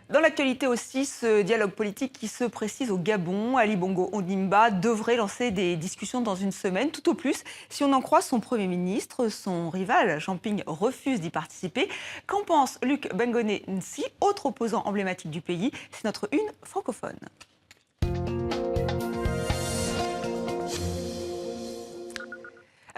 Dans l'actualité aussi, ce dialogue politique qui se précise au Gabon, Ali Bongo Ondimba devrait lancer des discussions dans une semaine, tout au plus. Si on en croit son Premier ministre, son rival Jean Ping refuse d'y participer. Qu'en pense Luc Bengone Nsi, autre opposant emblématique du pays? C'est notre une francophone.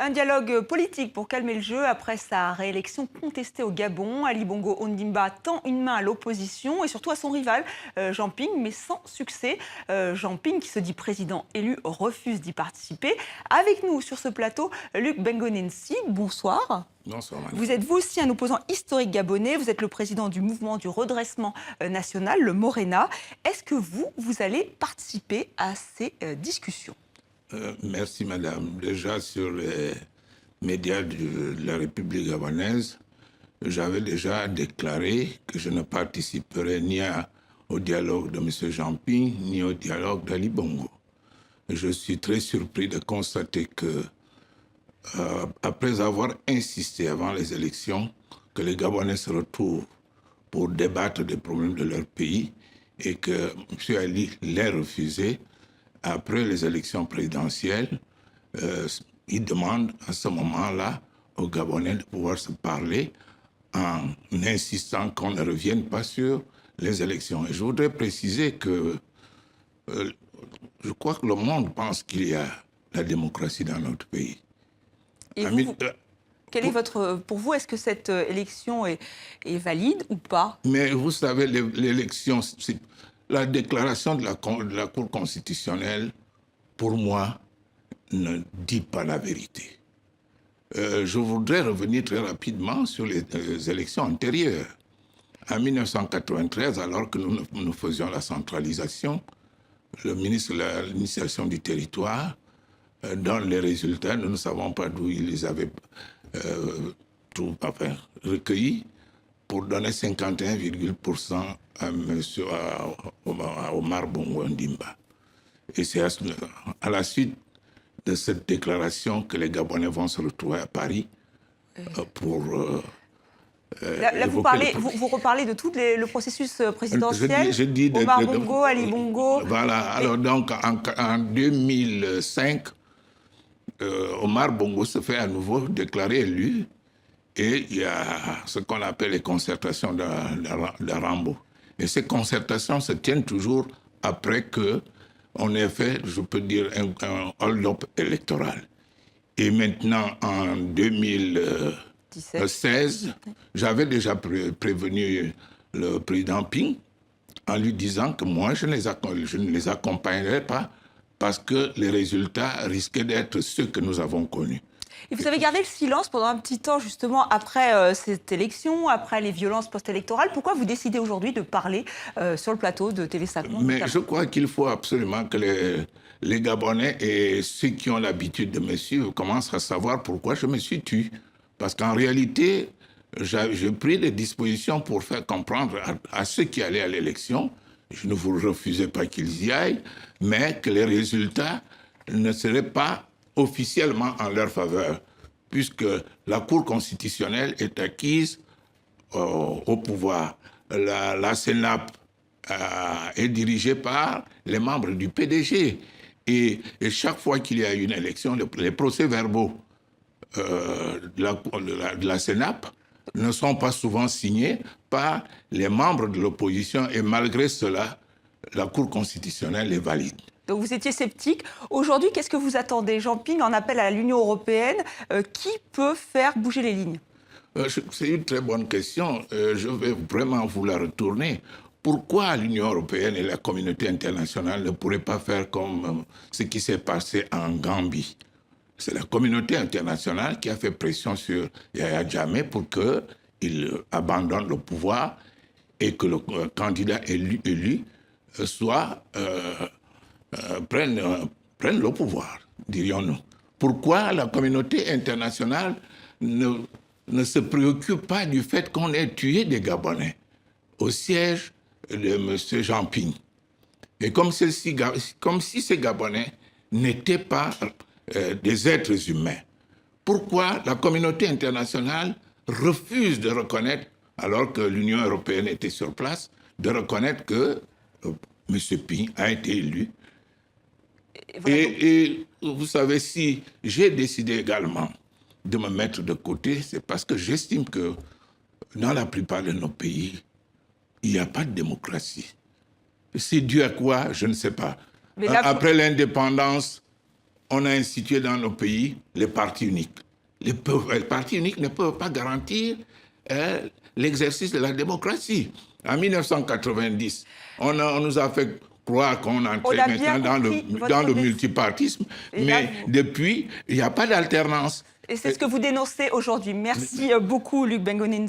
Un dialogue politique pour calmer le jeu après sa réélection contestée au Gabon. Ali Bongo Ondimba tend une main à l'opposition et surtout à son rival, Jean Ping, mais sans succès. Jean Ping, qui se dit président élu, refuse d'y participer. Avec nous sur ce plateau, Luc Bengone Nsi, bonsoir. Bonsoir, madame. Vous êtes vous aussi un opposant historique gabonais, vous êtes le président du mouvement du redressement national, le Morena. Est-ce que vous allez participer à ces discussions ? Merci, madame. Déjà, sur les médias de la République gabonaise, j'avais déjà déclaré que je ne participerai ni au dialogue de M. Jean Ping, ni au dialogue d'Ali Bongo. Je suis très surpris de constater que, après avoir insisté avant les élections, que les Gabonais se retrouvent pour débattre des problèmes de leur pays et que M. Ali l'ait refusé. Après les élections présidentielles, il demande à ce moment-là aux Gabonais de pouvoir se parler en insistant qu'on ne revienne pas sur les élections. Et je voudrais préciser que je crois que le monde pense qu'il y a la démocratie dans notre pays. Et quel est pour vous, est-ce que cette élection est valide ou pas? Mais vous savez, l'élection, la déclaration de la Cour constitutionnelle, pour moi, ne dit pas la vérité. Je voudrais revenir très rapidement sur les élections antérieures. En 1993, alors que nous faisions la centralisation, le ministre de l'administration du territoire donne les résultats. Nous ne savons pas d'où il les avait recueillis pour donner 51,% à Omar Bongo Ondimba. Et c'est à la suite de cette déclaration que les Gabonais vont se retrouver à Paris pour... Là vous reparlez de tout le processus présidentiel. Je dis Omar Bongo, Ali Bongo. Voilà. Alors donc en 2005, Omar Bongo se fait à nouveau déclarer élu. Et il y a ce qu'on appelle les concertations de Rambo. Et ces concertations se tiennent toujours après qu'on ait fait, je peux dire, un hold-up électoral. Et maintenant, en 2016, j'avais déjà prévenu le président Ping en lui disant que moi, je ne les accompagnerais pas parce que les résultats risquaient d'être ceux que nous avons connus. Et vous avez gardé le silence pendant un petit temps, justement, après cette élection, après les violences post-électorales. Pourquoi vous décidez aujourd'hui de parler sur le plateau de Télé Sacco? Mais je crois qu'il faut absolument que les Gabonais et ceux qui ont l'habitude de me suivre commencent à savoir pourquoi je me suis tu. Parce qu'en réalité, j'ai pris des dispositions pour faire comprendre à ceux qui allaient à l'élection, je ne vous refusais pas qu'ils y aillent, mais que les résultats ne seraient pas officiellement en leur faveur, puisque la Cour constitutionnelle est acquise au pouvoir. La CENAP est dirigée par les membres du PDG. Et chaque fois qu'il y a une élection, les procès-verbaux de la CENAP ne sont pas souvent signés par les membres de l'opposition. Et malgré cela, la Cour constitutionnelle les valide. Donc vous étiez sceptique. Aujourd'hui, qu'est-ce que vous attendez? Jean Ping en appelle à l'Union européenne. Qui peut faire bouger les lignes? C'est une très bonne question. Je vais vraiment vous la retourner. Pourquoi l'Union européenne et la communauté internationale ne pourraient pas faire comme ce qui s'est passé en Gambie? C'est la communauté internationale qui a fait pression sur Yahya Jammeh pour qu'il abandonne le pouvoir et que le candidat élu soit... prennent le pouvoir, dirions-nous. Pourquoi la communauté internationale ne se préoccupe pas du fait qu'on ait tué des Gabonais au siège de M. Jean Ping? Et comme si ces Gabonais n'étaient pas des êtres humains, pourquoi la communauté internationale refuse de reconnaître, alors que l'Union européenne était sur place, de reconnaître que M. Ping a été élu. Voilà. Et vous savez, si j'ai décidé également de me mettre de côté, c'est parce que j'estime que dans la plupart de nos pays, il n'y a pas de démocratie. C'est dû à quoi? Je ne sais pas. Mais là, après l'indépendance, on a institué dans nos pays les partis uniques. Les partis uniques ne peuvent pas garantir l'exercice de la démocratie. En 1990, on nous a fait croire qu'on entrait maintenant dans le multipartisme, mais depuis, il n'y a pas d'alternance. Et c'est ce que vous dénoncez aujourd'hui. Merci beaucoup, Luc Bengonine.